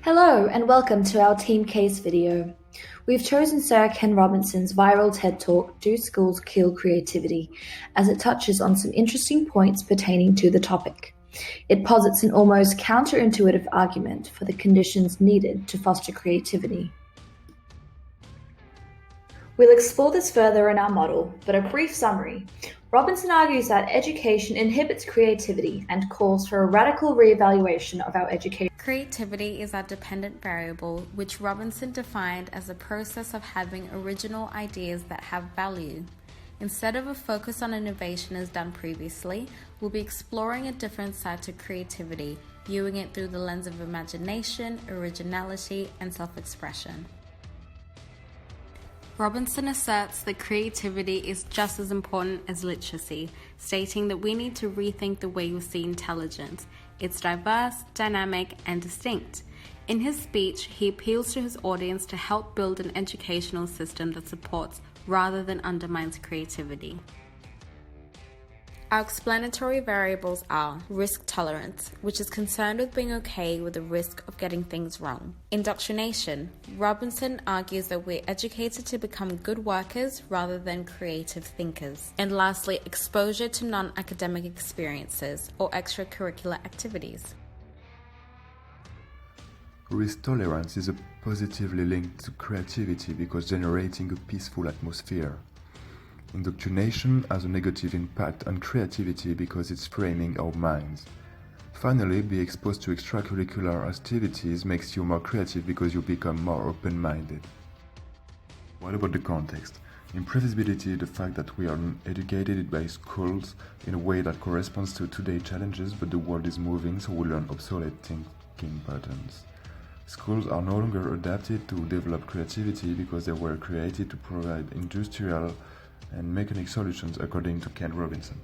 Hello and welcome to our Team Case video. We've chosen Sarah Ken Robinson's viral TED Talk, Do Schools Kill Creativity, as it touches on some interesting points pertaining to the topic. It posits an almost counterintuitive argument for the conditions needed to foster creativity. We'll explore this further in our model, but a brief summary. Robinson argues that education inhibits creativity and calls for a radical re-evaluation of our education. Creativity is a dependent variable, which Robinson defined as a process of having original ideas that have value. Instead of a focus on innovation as done previously, we'll be exploring a different side to creativity, viewing it through the lens of imagination, originality, and self-expression. Robinson asserts that creativity is just as important as literacy, stating that we need to rethink the way we see intelligence. It's diverse, dynamic, and distinct. In his speech, he appeals to his audience to help build an educational system that supports rather than undermines creativity. Our explanatory variables are risk tolerance, which is concerned with being okay with the risk of getting things wrong. Indoctrination. Robinson argues that we're educated to become good workers rather than creative thinkers. And lastly, exposure to non-academic experiences or extracurricular activities. Risk tolerance is positively linked to creativity because generating a peaceful atmosphere. Indoctrination has a negative impact on creativity because it's framing our minds. Finally, being exposed to extracurricular activities makes you more creative because you become more open-minded. What about the context? Imprevisibility, the fact that we are educated by schools in a way that corresponds to today's challenges, but the world is moving, so we learn obsolete thinking patterns. Schools are no longer adapted to develop creativity because they were created to provide industrial and mechanic solutions, according to Ken Robinson.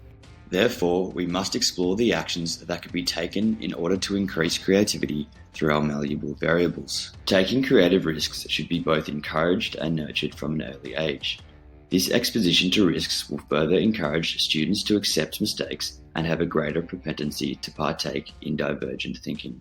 Therefore, we must explore the actions that can be taken in order to increase creativity through our malleable variables. Taking creative risks should be both encouraged and nurtured from an early age. This exposition to risks will further encourage students to accept mistakes and have a greater propensity to partake in divergent thinking.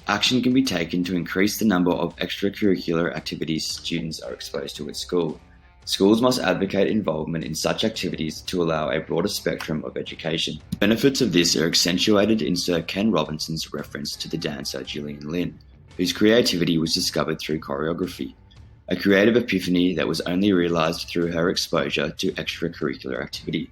Action can be taken to increase the number of extracurricular activities students are exposed to at school. Schools must advocate involvement in such activities to allow a broader spectrum of education. The benefits of this are accentuated in Sir Ken Robinson's reference to the dancer Gillian Lynn, whose creativity was discovered through choreography, a creative epiphany that was only realized through her exposure to extracurricular activity.